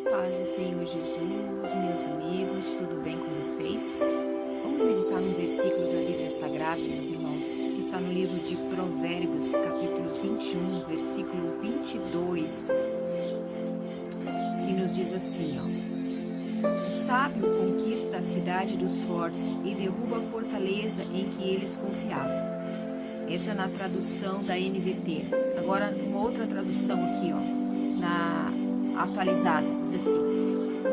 Paz do Senhor Jesus, meus amigos, tudo bem com vocês? Vamos meditar num versículo da Bíblia Sagrada, meus irmãos, que está no livro de Provérbios, capítulo 21, versículo 22, que nos diz assim, ó: O sábio conquista a cidade dos fortes e derruba a fortaleza em que eles confiavam. Essa é na tradução da NVT. Agora, uma outra tradução aqui, ó, na atualizada, diz assim: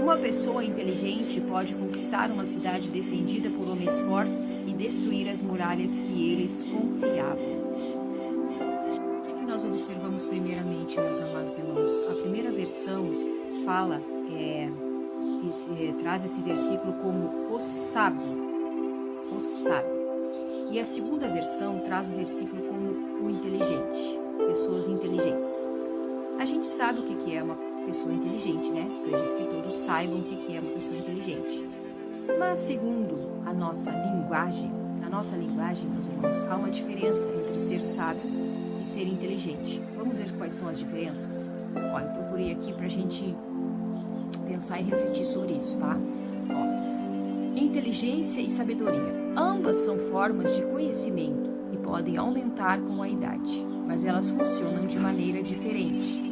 uma pessoa inteligente pode conquistar uma cidade defendida por homens fortes e destruir as muralhas que eles confiavam. O que nós observamos primeiramente, meus amados irmãos? A primeira versão fala, traz esse versículo como o sábio. E a segunda versão traz o versículo como o inteligente, pessoas inteligentes. A gente sabe o que é uma pessoa inteligente, né? Acredito que todos saibam o que é uma pessoa inteligente. Mas segundo a nossa linguagem, meus irmãos, há uma diferença entre ser sábio e ser inteligente. Vamos ver quais são as diferenças? Olha, eu procurei aqui pra gente pensar e refletir sobre isso, tá? Inteligência e sabedoria. Ambas são formas de conhecimento e podem aumentar com a idade, mas elas funcionam de maneira diferente.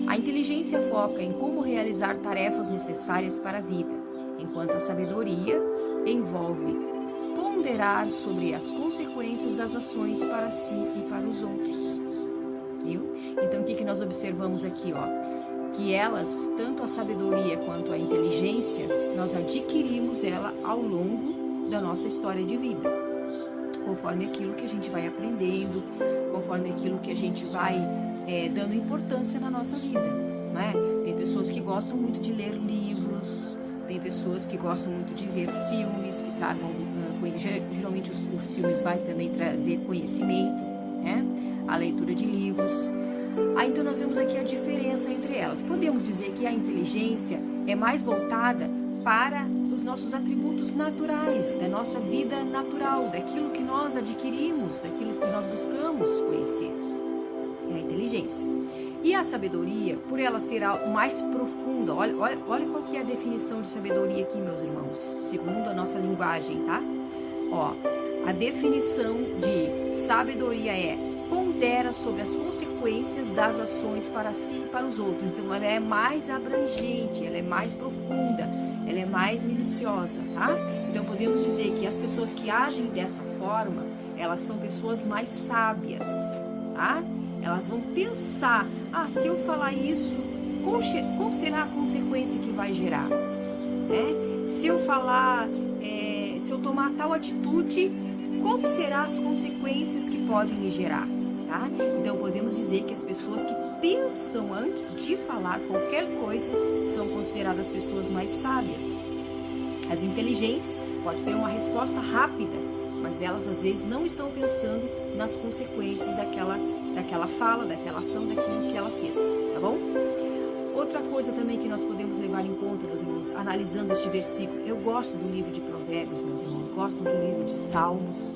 A inteligência foca em como realizar tarefas necessárias para a vida, enquanto a sabedoria envolve ponderar sobre as consequências das ações para si e para os outros. Viu? Então, o que nós observamos aqui, que elas, tanto a sabedoria quanto a inteligência, nós adquirimos ela ao longo da nossa história de vida, conforme aquilo que a gente vai aprendendo, conforme aquilo que a gente vai dando importância na nossa vida, né? Tem pessoas que gostam muito de ler livros, tem pessoas que gostam muito de ver filmes que tragam geralmente os filmes vai também trazer conhecimento, né? A leitura de livros. Então nós vemos aqui a diferença entre elas. Podemos dizer que a inteligência é mais voltada para os nossos atributos naturais, da nossa vida natural, daquilo que nós adquirimos, daquilo que nós buscamos conhecer. É a inteligência. E a sabedoria, por ela ser algo mais profunda, olha qual que é a definição de sabedoria aqui, meus irmãos, segundo a nossa linguagem, tá? A definição de sabedoria é: pondera sobre as consequências das ações para si e para os outros. Então ela é mais abrangente, ela é mais profunda, ela é mais minuciosa, tá? Então podemos dizer que as pessoas que agem dessa forma, elas são pessoas mais sábias, tá? Elas vão pensar: se eu falar isso, qual será a consequência que vai gerar? Né? Se eu falar, se eu tomar tal atitude, qual serão as consequências que podem me gerar? Tá? Então podemos dizer que as pessoas que pensam antes de falar qualquer coisa são consideradas pessoas mais sábias. As inteligentes podem ter uma resposta rápida, mas elas às vezes não estão pensando nas consequências daquela fala, daquela ação, daquilo que ela fez, tá bom? Outra coisa também que nós podemos levar em conta, meus irmãos, analisando este versículo, eu gosto do livro de Provérbios, meus irmãos, gosto do livro de Salmos,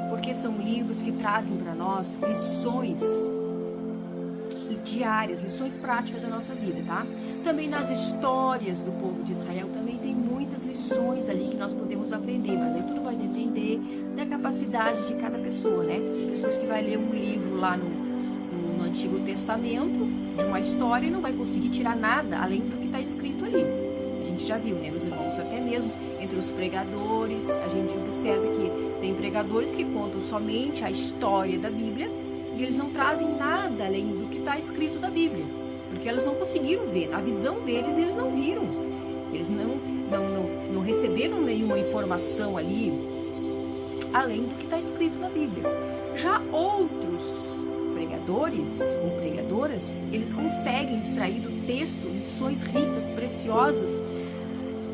porque são livros que trazem para nós lições diárias, lições práticas da nossa vida, tá? Também nas histórias do povo de Israel também tem muitas lições ali que nós podemos aprender, mas aí tudo vai depender da capacidade de cada pessoa, né? Tem pessoas que vai ler um livro lá no Antigo Testamento de uma história e não vai conseguir tirar nada além do que está escrito ali. A gente já viu, né, meus irmãos? Até mesmo entre os pregadores, a gente observa que tem pregadores que contam somente a história da Bíblia e eles não trazem nada além do que está escrito da Bíblia, porque eles não conseguiram ver. Na visão deles, eles não viram. Eles não receberam nenhuma informação ali além do que está escrito na Bíblia. Já outros pregadores ou pregadoras, eles conseguem extrair do texto lições ricas, preciosas.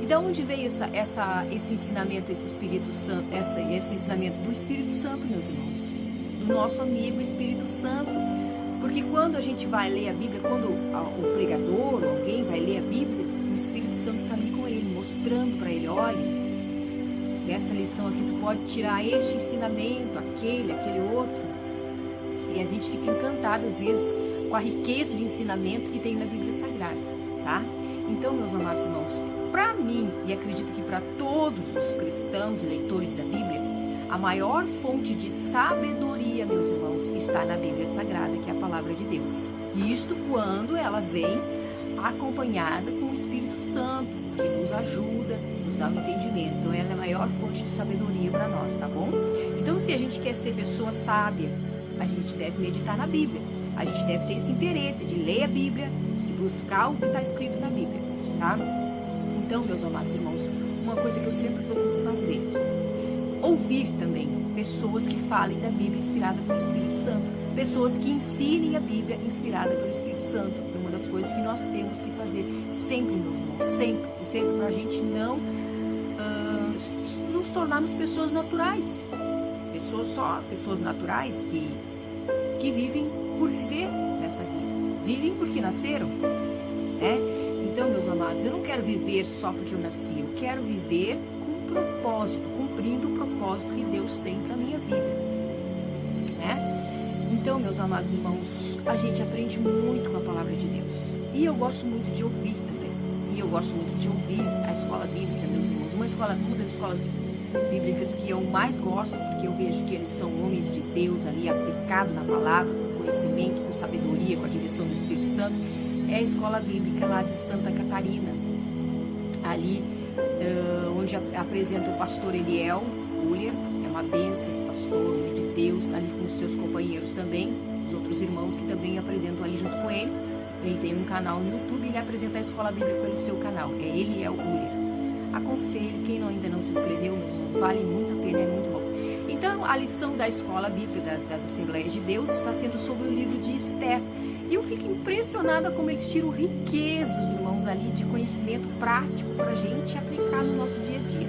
E de onde veio esse ensinamento, esse Espírito Santo, esse ensinamento do Espírito Santo, meus irmãos? Do nosso amigo Espírito Santo. Porque quando a gente vai ler a Bíblia, quando o pregador, alguém vai ler a Bíblia, o Espírito Santo está ali com ele, mostrando para ele: olha, dessa lição aqui tu pode tirar este ensinamento, aquele outro. E a gente fica encantado às vezes com a riqueza de ensinamento que tem na Bíblia Sagrada, tá? Então, meus amados irmãos, para mim, e acredito que para todos os cristãos e leitores da Bíblia, a maior fonte de sabedoria, meus irmãos, está na Bíblia Sagrada, que é a palavra de Deus. E isto quando ela vem acompanhada com o Espírito Santo, que nos ajuda, nos dá o entendimento. Então, ela é a maior fonte de sabedoria para nós, tá bom? Então, se a gente quer ser pessoa sábia, a gente deve meditar na Bíblia. A gente deve ter esse interesse de ler a Bíblia, de buscar o que está escrito na Bíblia, tá? Então, meus amados irmãos, uma coisa que eu sempre procuro fazer, ouvir também pessoas que falem da Bíblia inspirada pelo Espírito Santo, pessoas que ensinem a Bíblia inspirada pelo Espírito Santo. É uma das coisas que nós temos que fazer sempre, meus irmãos, sempre para a gente não nos tornarmos pessoas naturais, pessoas naturais que vivem por viver nessa vida, vivem porque nasceram, né? Então, meus amados, eu não quero viver só porque eu nasci, eu quero viver com propósito, cumprindo o propósito que Deus tem para minha vida, né? Então, meus amados irmãos, a gente aprende muito com a palavra de Deus, e eu gosto muito de ouvir também, e eu gosto muito de ouvir a escola bíblica, meus irmãos, uma das escolas bíblicas que eu mais gosto, porque eu vejo que eles são homens de Deus ali, aplicados na palavra, com conhecimento, com sabedoria, com a direção do Espírito Santo, é a escola bíblica lá de Santa Catarina, ali onde apresenta o pastor Eliel Uller. É uma bênção esse pastor, homem de Deus, ali com os seus companheiros também, os outros irmãos que também apresentam ali junto com ele. Ele tem um canal no YouTube e ele apresenta a escola bíblica pelo seu canal, é Eliel Uller. Aconselho, quem ainda não se inscreveu, meus irmãos, vale muito a pena, é muito bom. Então, a lição da escola bíblica das Assembleias de Deus está sendo sobre o livro de Esther. E eu fico impressionada como eles tiram riquezas, irmãos, ali de conhecimento prático para a gente aplicar no nosso dia a dia.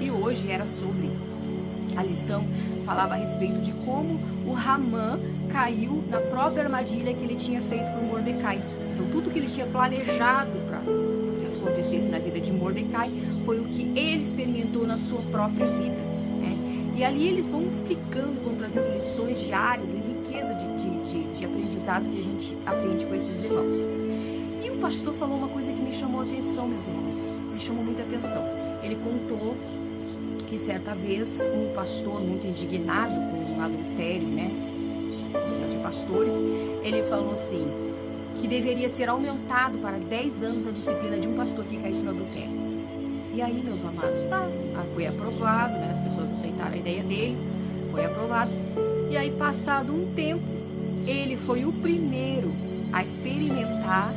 E hoje era sobre a lição, falava a respeito de como o Ramã caiu na própria armadilha que ele tinha feito com Mordecai. Então, tudo que ele tinha planejado para que acontecesse na vida de Mordecai foi o que ele experimentou na sua própria vida, né? E ali eles vão explicando, vão trazendo lições diárias, riqueza de aprendizado que a gente aprende com esses irmãos. E o pastor falou uma coisa que me chamou a atenção, meus irmãos, me chamou muita atenção. Ele contou que certa vez um pastor muito indignado com o adultério, né, de pastores, ele falou assim, que deveria ser aumentado para 10 anos a disciplina de um pastor que caísse no adultério. E aí, meus amados, foi aprovado, né, as pessoas aceitaram a ideia dele, foi aprovado. E aí, passado um tempo, ele foi o primeiro a experimentar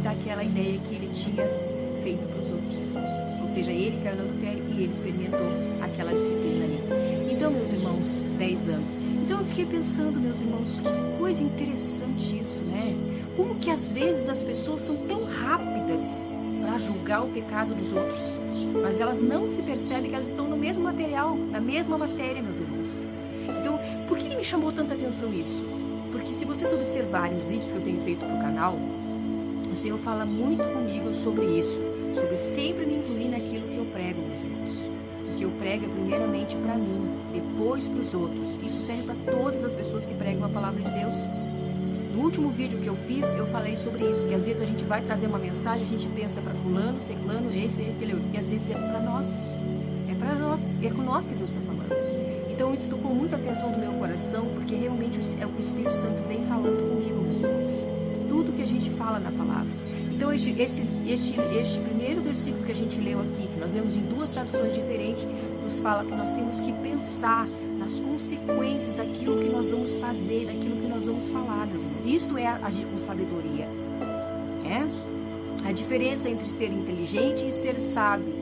daquela ideia que ele tinha feito para os outros. Ou seja, ele caiu no adultério e ele experimentou aquela disciplina ali. Então, meus irmãos, 10 anos. Então eu fiquei pensando, meus irmãos, que coisa interessante isso, né? Como que às vezes as pessoas são tão rápidas para julgar o pecado dos outros, mas elas não se percebem que elas estão no mesmo material, na mesma matéria, meus irmãos. Então, por que me chamou tanta atenção isso? Porque se vocês observarem os vídeos que eu tenho feito para o canal, o Senhor fala muito comigo sobre isso, sobre sempre me incluir naquilo que eu prego, meus irmãos. O que eu prego é primeiramente para mim, depois para os outros. Isso serve para todas as pessoas que pregam a palavra de Deus. No último vídeo que eu fiz, eu falei sobre isso, que às vezes a gente vai trazer uma mensagem, a gente pensa para fulano, ciclano, esse, aquele, e às vezes é para nós. É para nós, é com nós que Deus está falando. Então isso tocou muita atenção do meu coração, porque realmente é o que o Espírito Santo vem falando comigo, meus irmãos. Tudo que a gente fala na palavra. Então este primeiro versículo que a gente leu aqui, que nós lemos em duas traduções diferentes, nos fala que nós temos que pensar nas consequências daquilo que nós vamos fazer, daquilo que nós vamos falar, meus irmãos. Isto é agir com sabedoria. A diferença entre ser inteligente e ser sábio.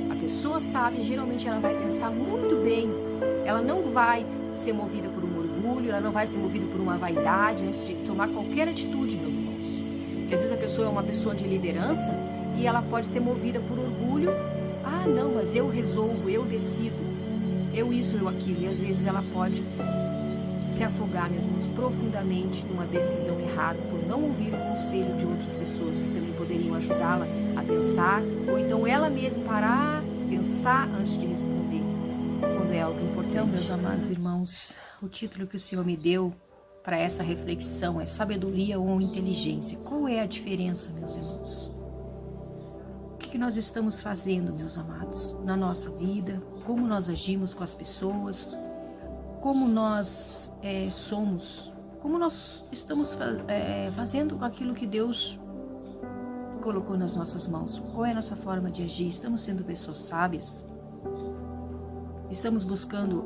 A pessoa sábia, geralmente, ela vai pensar muito bem. Ela não vai ser movida por um orgulho, ela não vai ser movida por uma vaidade antes de tomar qualquer atitude, meus irmãos. Porque às vezes a pessoa é uma pessoa de liderança e ela pode ser movida por orgulho. Ah, não, mas eu resolvo, eu decido, eu isso, eu aquilo. E às vezes ela pode se afogar, meus irmãos, profundamente numa decisão errada, por não ouvir o conselho de outras pessoas que também poderiam ajudá-la a pensar, ou então ela mesma parar, pensar antes de responder, quando é algo importante. Então, meus amados irmãos, o título que o Senhor me deu para essa reflexão: é sabedoria ou inteligência? Qual é a diferença, meus irmãos? O que nós estamos fazendo, meus amados, na nossa vida? Como nós agimos com as pessoas? Como nós somos? Como nós estamos fazendo com aquilo que Deus colocou nas nossas mãos? Qual é a nossa forma de agir? Estamos sendo pessoas sábias? Estamos buscando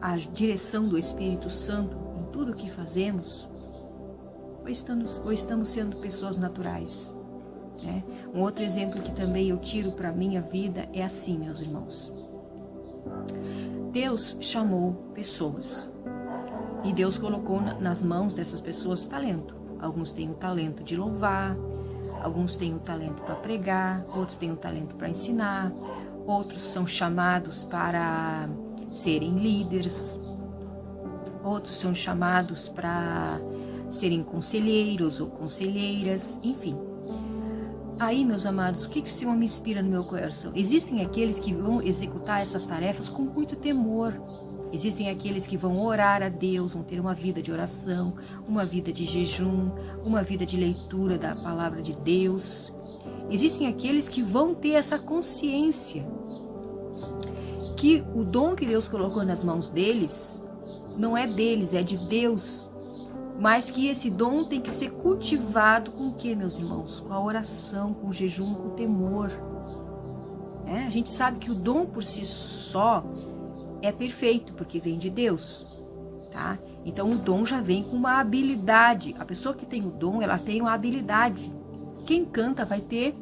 a direção do Espírito Santo em tudo o que fazemos? Ou estamos sendo pessoas naturais? Um outro exemplo que também eu tiro para a minha vida é assim, meus irmãos. Deus chamou pessoas e Deus colocou nas mãos dessas pessoas talento. Alguns têm o talento de louvar, alguns têm o talento para pregar, outros têm o talento para ensinar, outros são chamados para serem líderes, outros são chamados para serem conselheiros ou conselheiras, enfim. Aí, meus amados, o que o Senhor me inspira no meu coração? Existem aqueles que vão executar essas tarefas com muito temor. Existem aqueles que vão orar a Deus, vão ter uma vida de oração, uma vida de jejum, uma vida de leitura da palavra de Deus. Existem aqueles que vão ter essa consciência que o dom que Deus colocou nas mãos deles não é deles, é de Deus. Mas que esse dom tem que ser cultivado com o que, meus irmãos? Com a oração, com o jejum, com o temor. A gente sabe que o dom por si só é perfeito, porque vem de Deus, tá? Então o dom já vem com uma habilidade. A pessoa que tem o dom, ela tem uma habilidade. Quem canta vai ter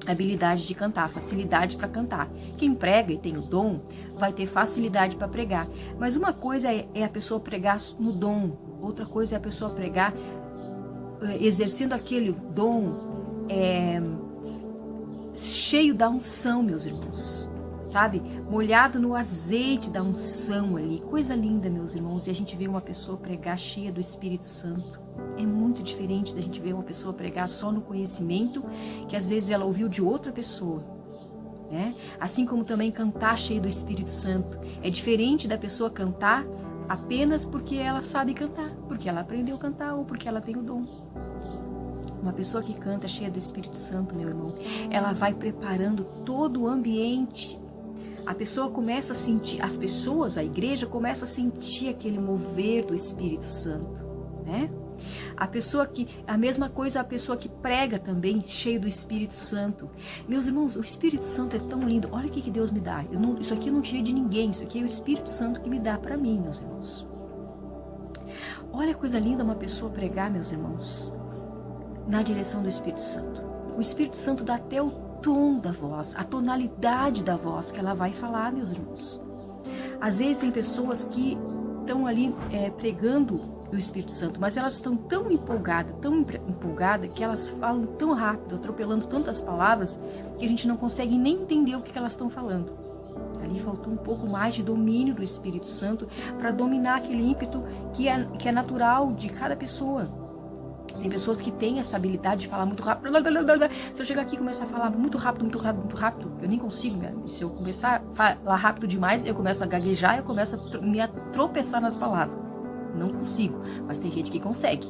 habilidade de cantar, facilidade para cantar. Quem prega e tem o dom, vai ter facilidade para pregar. Mas uma coisa é a pessoa pregar no dom, outra coisa é a pessoa pregar exercendo aquele dom cheio da unção, meus irmãos. Sabe? Molhado no azeite da unção ali. Coisa linda, meus irmãos. E a gente vê uma pessoa pregar cheia do Espírito Santo. É muito diferente da gente ver uma pessoa pregar só no conhecimento, que às vezes ela ouviu de outra pessoa. Assim como também cantar cheio do Espírito Santo. É diferente da pessoa cantar apenas porque ela sabe cantar, porque ela aprendeu a cantar ou porque ela tem o dom. Uma pessoa que canta cheia do Espírito Santo, meu irmão, ela vai preparando todo o ambiente. A pessoa começa a sentir, as pessoas, a igreja começa a sentir aquele mover do Espírito Santo, A mesma coisa a pessoa que prega também, cheio do Espírito Santo. Meus irmãos, o Espírito Santo é tão lindo. Olha o que Deus me dá. Isso aqui eu não tirei de ninguém, isso aqui é o Espírito Santo que me dá para mim, meus irmãos. Olha a coisa linda uma pessoa pregar, meus irmãos, na direção do Espírito Santo. O Espírito Santo dá até o tom da voz, a tonalidade da voz que ela vai falar, meus irmãos. Às vezes tem pessoas que estão ali pregando o Espírito Santo, mas elas estão tão empolgadas, que elas falam tão rápido, atropelando tantas palavras, que a gente não consegue nem entender o que elas estão falando. Ali faltou um pouco mais de domínio do Espírito Santo para dominar aquele ímpeto que é natural de cada pessoa. Tem pessoas que têm essa habilidade de falar muito rápido. Se eu chegar aqui e começar a falar muito rápido, eu nem consigo. Se eu começar a falar rápido demais, eu começo a gaguejar, eu começo a me tropeçar nas palavras. Não consigo, mas tem gente que consegue.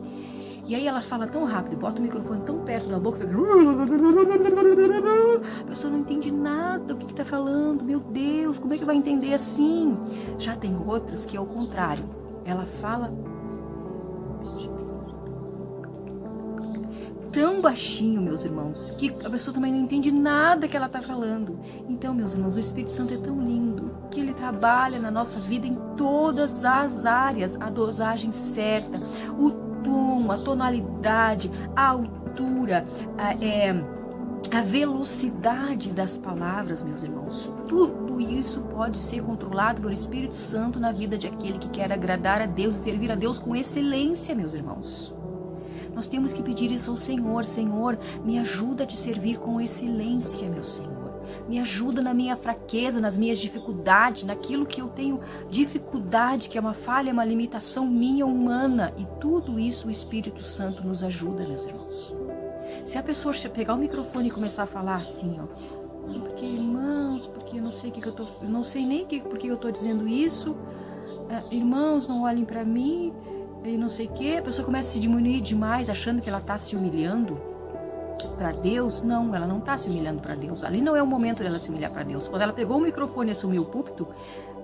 E aí ela fala tão rápido, bota o microfone tão perto da boca, a pessoa não entende nada, o que está falando, meu Deus, como é que vai entender assim? Já tem outras que é o contrário, ela fala tão baixinho, meus irmãos, que a pessoa também não entende nada que ela está falando. Então, meus irmãos, o Espírito Santo é tão lindo que ele trabalha na nossa vida em todas as áreas, a dosagem certa, o tom, a tonalidade, a altura, a velocidade das palavras, meus irmãos. Tudo isso pode ser controlado pelo Espírito Santo na vida de aquele que quer agradar a Deus e servir a Deus com excelência, meus irmãos. Nós temos que pedir isso ao Senhor. Senhor, me ajuda a te servir com excelência, meu Senhor. Me ajuda na minha fraqueza, nas minhas dificuldades, naquilo que eu tenho dificuldade, que é uma falha, uma limitação minha humana. E tudo isso o Espírito Santo nos ajuda, meus irmãos. Se a pessoa pegar o microfone e começar a falar assim, porque irmãos, porque eu não sei não sei nem por que eu estou dizendo isso, irmãos, não olhem para mim, e não sei o quê, a pessoa começa a se diminuir demais, achando que ela está se humilhando para Deus. Não, ela não está se humilhando para Deus. Ali não é o momento dela se humilhar para Deus. Quando ela pegou o microfone e assumiu o púlpito,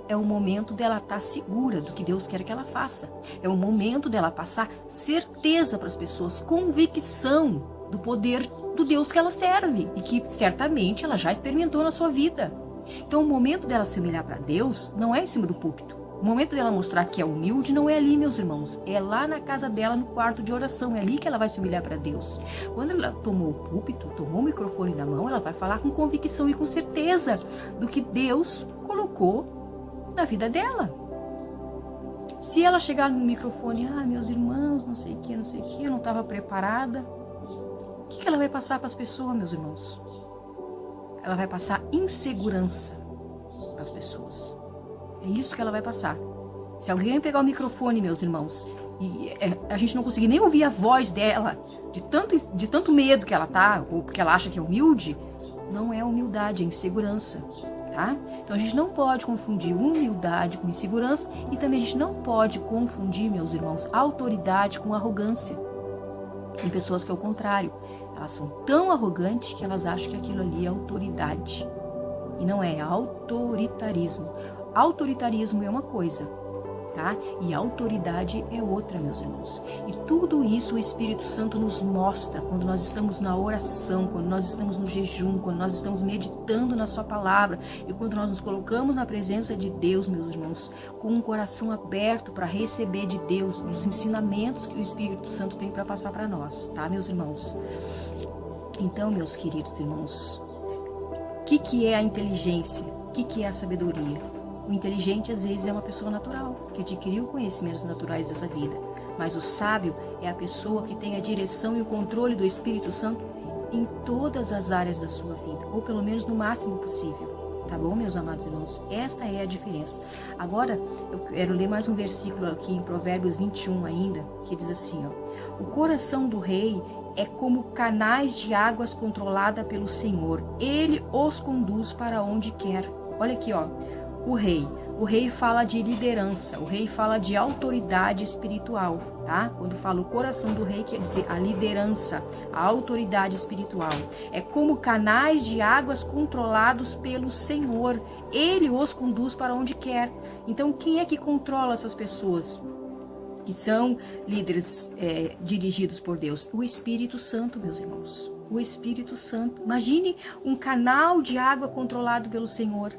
é o momento dela estar segura do que Deus quer que ela faça. É o momento dela passar certeza para as pessoas, convicção do poder do Deus que ela serve e que certamente ela já experimentou na sua vida. Então o momento dela se humilhar para Deus não é em cima do púlpito. O momento dela mostrar que é humilde não é ali, meus irmãos. É lá na casa dela, no quarto de oração. É ali que ela vai se humilhar para Deus. Quando ela tomou o púlpito, tomou o microfone na mão, ela vai falar com convicção e com certeza do que Deus colocou na vida dela. Se ela chegar no microfone, meus irmãos, não sei o que, eu não estava preparada. O que ela vai passar para as pessoas, meus irmãos? Ela vai passar insegurança para as pessoas. É isso que ela vai passar. Se alguém pegar o microfone, meus irmãos, e a gente não conseguir nem ouvir a voz dela, de tanto medo que ela tá, ou porque ela acha que é humilde, não é humildade, é insegurança, tá? Então a gente não pode confundir humildade com insegurança e também a gente não pode confundir, meus irmãos, autoridade com arrogância. Tem pessoas que é o contrário, elas são tão arrogantes que elas acham que aquilo ali é autoridade. E não é autoritarismo. Autoritarismo é uma coisa, tá? E autoridade é outra, meus irmãos. E tudo isso o Espírito Santo nos mostra quando nós estamos na oração, quando nós estamos no jejum, quando nós estamos meditando na sua palavra e quando nós nos colocamos na presença de Deus, meus irmãos, com um coração aberto para receber de Deus os ensinamentos que o Espírito Santo tem para passar para nós, tá, meus irmãos? Então, meus queridos irmãos, o que é a inteligência? O que é a sabedoria? O inteligente, às vezes, é uma pessoa natural, que adquiriu conhecimentos naturais dessa vida. Mas o sábio é a pessoa que tem a direção e o controle do Espírito Santo em todas as áreas da sua vida, ou pelo menos no máximo possível. Tá bom, meus amados irmãos? Esta é a diferença. Agora, eu quero ler mais um versículo aqui em Provérbios 21 ainda, que diz assim, ó: o coração do rei é como canais de águas controlada pelo Senhor. Ele os conduz para onde quer. Olha aqui, ó. O rei fala de liderança, o rei fala de autoridade espiritual, tá? Quando fala o coração do rei, quer dizer a liderança, a autoridade espiritual. É como canais de águas controlados pelo Senhor. Ele os conduz para onde quer. Então, quem é que controla essas pessoas que são líderes dirigidos por Deus? O Espírito Santo, meus irmãos. O Espírito Santo. Imagine um canal de água controlado pelo Senhor.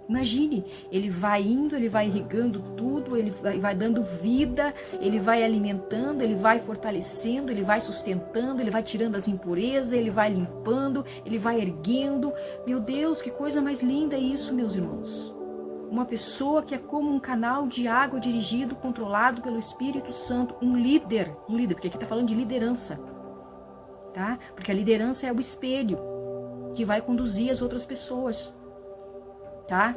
Imagine, ele vai indo, ele vai irrigando tudo, ele vai dando vida, ele vai alimentando, ele vai fortalecendo, ele vai sustentando, ele vai tirando as impurezas, ele vai limpando, ele vai erguendo. Meu Deus, que coisa mais linda isso, meus irmãos. Uma pessoa que é como um canal de água dirigido, controlado pelo Espírito Santo, um líder, porque aqui está falando de liderança, tá? Porque a liderança é o espelho que vai conduzir as outras pessoas. Tá?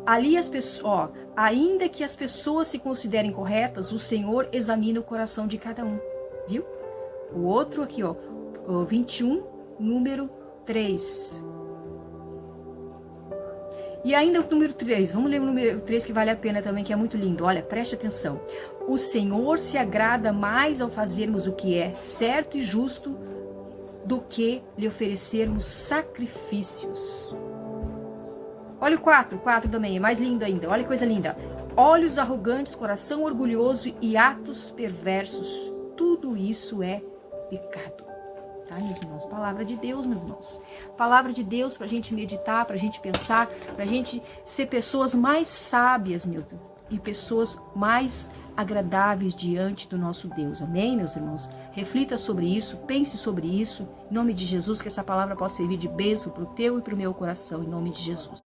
Ali as pessoas, ainda que as pessoas se considerem corretas, o Senhor examina o coração de cada um, viu? O outro aqui, ó, o 21, número 3. E ainda o número 3, vamos ler o número 3 que vale a pena também, que é muito lindo. Olha, preste atenção. O Senhor se agrada mais ao fazermos o que é certo e justo do que lhe oferecermos sacrifícios. Olha o 4 também, é mais lindo ainda, olha que coisa linda. Olhos arrogantes, coração orgulhoso e atos perversos, tudo isso é pecado. Tá, meus irmãos? Palavra de Deus, meus irmãos. Palavra de Deus pra gente meditar, pra gente pensar, pra gente ser pessoas mais sábias, meus irmãos, e pessoas mais agradáveis diante do nosso Deus. Amém, meus irmãos? Reflita sobre isso, pense sobre isso. Em nome de Jesus, que essa palavra possa servir de bênção pro teu e pro meu coração, em nome de Jesus.